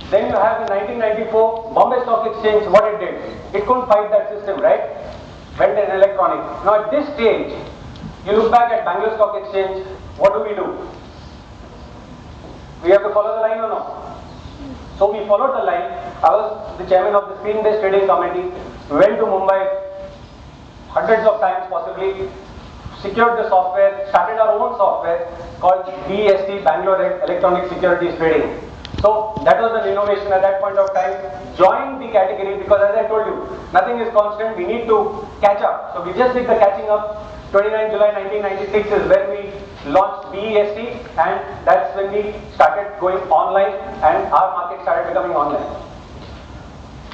Then you have in 1994, Bombay Stock Exchange, what it did? It couldn't fight that system, right? Went in electronic. Now at this stage, you look back at Bangalore Stock Exchange, what do? We have to follow the line or no? So we followed the line. I was the chairman of the screen-based trading committee. We went to Mumbai hundreds of times possibly, secured the software, started our own software called Bgse, Bangalore Electronic Securities Trading. So that was an innovation at that point of time. Joined the category because, as I told you, nothing is constant. We need to catch up. So we just did the catching up. 29 July 1996 is when we launched BSE, and that's when we started going online and our market started becoming online.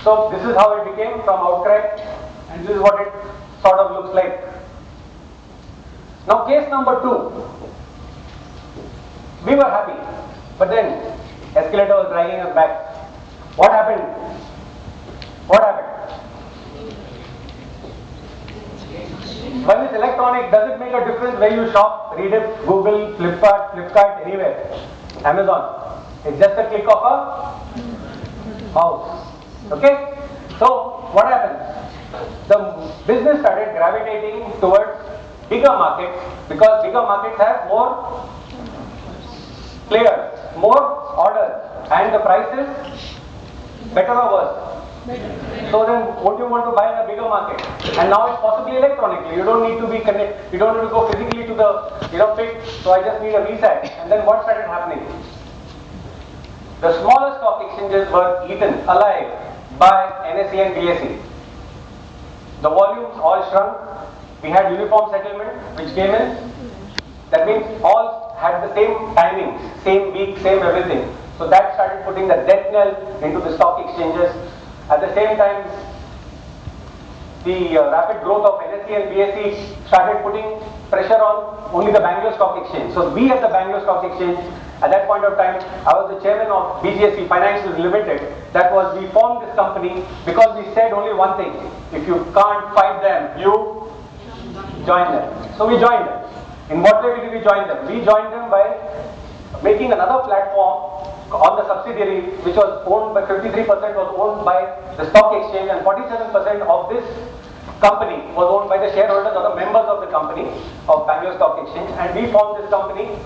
So this is how it became from outcry, and this is what it sort of looks like. Now case number 2. We were happy, but then escalator was dragging us back. What happened? When it's electronic, does it make a difference where you shop, read it, Google, Flipkart, anywhere, Amazon? It's just a click of a mouse. Okay? So, what happens? The business started gravitating towards bigger markets because bigger markets have more players, more orders, and the prices better or worse? So then, would you want to buy in a bigger market? And now it's possibly electronically. You don't need to be connected. You don't need to go physically to the pit. So I just need a VSAT. And then what started happening? The smaller stock exchanges were eaten alive by NSE and BSE. The volumes all shrunk. We had uniform settlement, which came in. That means all had the same timings, same week, same everything. So that started putting the death knell into the stock exchanges. At the same time, the rapid growth of NSE and BSE started putting pressure on only the Bangalore Stock Exchange. So we at the Bangalore Stock Exchange, at that point of time, I was the chairman of Bgse Financials Limited. That was, we formed this company because we said only one thing: if you can't fight them, you join them. So we joined them. In what way did we join them? We joined them by making another platform on the subsidiary, which was owned by 53% was owned by the stock exchange, and 47% of this company was owned by the shareholders or the members of the company of Bangalore Stock Exchange. And we formed this company,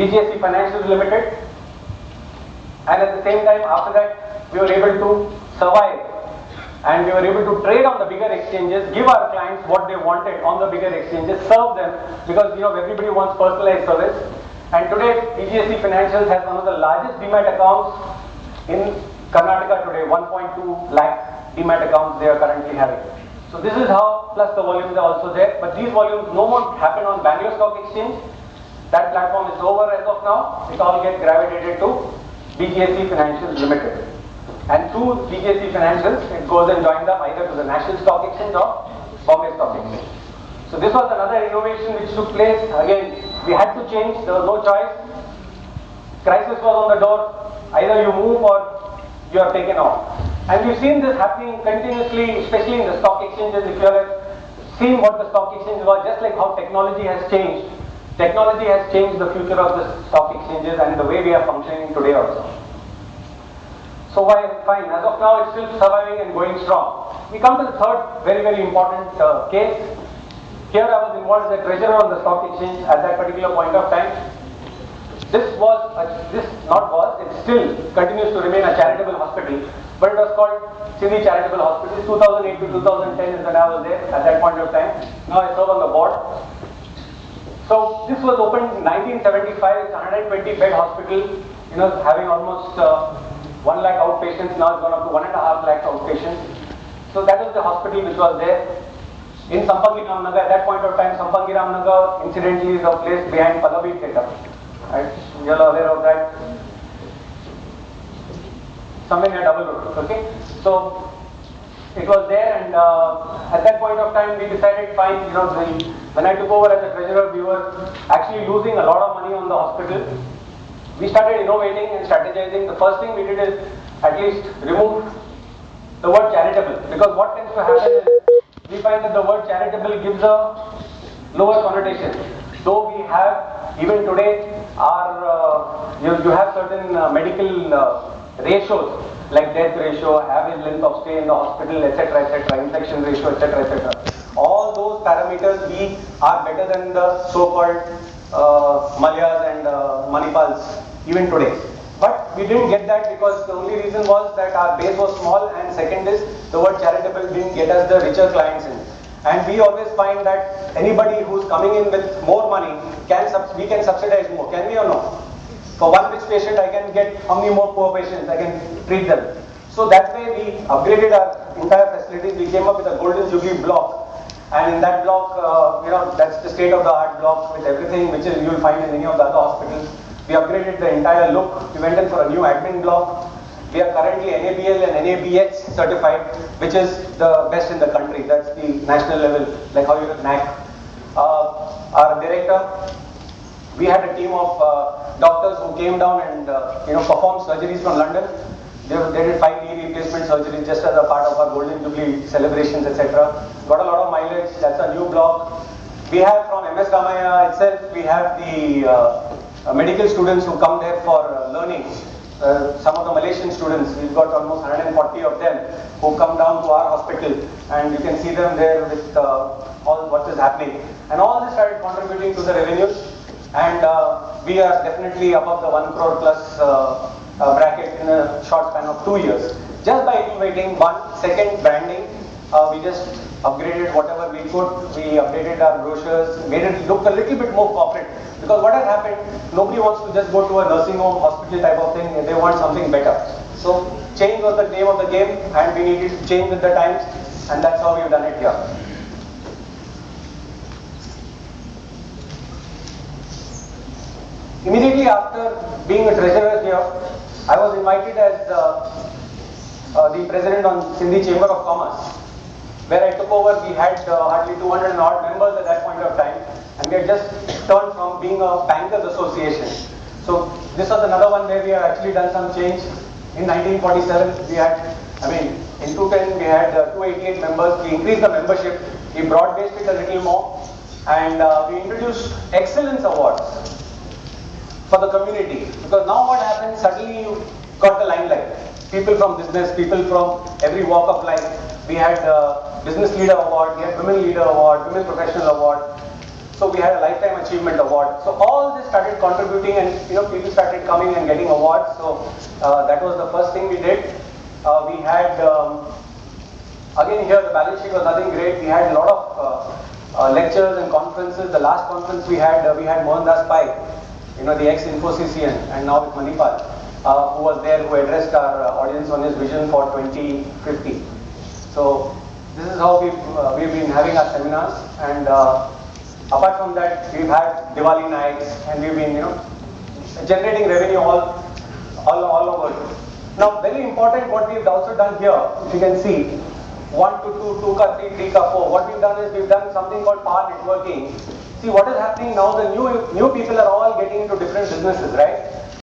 Bgse Financials Limited. And at the same time, after that, we were able to survive, and we were able to trade on the bigger exchanges, give our clients what they wanted on the bigger exchanges, serve them, because everybody wants personalized service. And today, Bgse Financials has one of the largest demat accounts in Karnataka today, 1.2 lakh demat accounts they are currently having. So this is how, plus the volumes are also there, but these volumes no more happen on Bangalore Stock Exchange. That platform is over as of now. It all gets gravitated to Bgse Financials Limited. And through Bgse Financials, it goes and joins up either to the National Stock Exchange or Bombay Stock Exchange. So this was another innovation which took place. Again, we had to change, there was no choice. Crisis was on the door. Either you move or you are taken off. And we've seen this happening continuously, especially in the stock exchanges. If you have seen what the stock exchanges were, just like how technology has changed. Technology has changed the future of the stock exchanges and the way we are functioning today also. So fine, as of now it's still surviving and going strong. We come to the third very, very important case. Here I was involved as a treasurer on the stock exchange at that particular point of time. It still continues to remain a charitable hospital, but it was called City Charitable Hospital. 2008 to 2010 is when I was there at that point of time. Now I serve on the board. So this was opened in 1975. It's a 120 bed hospital, having almost 1 lakh outpatients. Now it's gone up to 1.5 lakh outpatients. So that was the hospital which was there. In Sampangiram Nagar, at that point of time, Sampangiram Nagar incidentally is a place behind Pallavi Theatre. Right? You're aware of that. Somewhere near Double Road. Okay? So it was there, and at that point of time we decided, fine, when I took over as a treasurer, we were actually losing a lot of money on the hospital. We started innovating and strategizing. The first thing we did is at least remove the word charitable, because what tends to happen is we find that the word charitable gives a lower connotation. Though we have, even today, you have certain medical ratios like death ratio, average length of stay in the hospital, etc., infection ratio, etc. All those parameters we are better than the so-called Malayas and Manipals even today. But we didn't get that because the only reason was that our base was small, and second is the word charitable didn't get us the richer clients in. And we always find that anybody who's coming in with more money, we can subsidize more. Can we or no? For one rich patient, I can get how many more poor patients, I can treat them. So that's why we upgraded our entire facilities. We came up with a Golden Jubilee block. And in that block, that's the state-of-the-art block with everything which you'll find in any of the other hospitals. We upgraded the entire look. We went in for a new admin block. We are currently NABL and NABH certified, which is the best in the country. That's the national level, like how you get NAC. Our director, we had a team of doctors who came down and performed surgeries from London. They did 5 knee replacement surgeries just as a part of our Golden Jubilee celebrations, etc. Got a lot of mileage. That's a new block. We have from MSRamaiah itself, we have the medical students who come there for learning. Some of the Malaysian students, we've got almost 140 of them who come down to our hospital, and you can see them there with all what is happening. And all this started contributing to the revenues, and we are definitely above the 1 crore plus bracket in a short span of 2 years. Just by innovating one, second branding, we just upgraded whatever we could. We updated our brochures, made it look a little bit more corporate. Because what has happened, nobody wants to just go to a nursing home, hospital type of thing. They want something better. So change was the name of the game, and we needed to change with the times, and that's how we've done it here. Immediately after being a treasurer here, I was invited as the president on Sindhi Chamber of Commerce, where I took over. We had hardly 200 and odd members at that point of time, and we had just turned from being a bankers association. So this was another one where we have actually done some change. In 1947, we had, in 2010 we had 288 members. We increased the membership. We broad-based it a little more, and we introduced excellence awards for the community. Because now what happens, suddenly you got the limelight. People from business, people from every walk of life. We had Business Leader Award, we had Women Leader Award, Women Professional Award. So we had a Lifetime Achievement Award. So all this started contributing, and people started coming and getting awards. So that was the first thing we did. We had, again here the balance sheet was nothing great. We had a lot of lectures and conferences. The last conference we had Mohandas Pai, the ex-Infosician, and now with Manipal, who was there, who addressed our audience on his vision for 2050. So this is how we've been having our seminars, and apart from that, we've had Diwali nights, and we've been generating revenue all over. Now, very important, what we've also done here, if you can see, 1 to 2, 2 ka 3, 3 ka 4. What we've done is we've done something called power networking. See what is happening now. The new people are all getting into different businesses, right?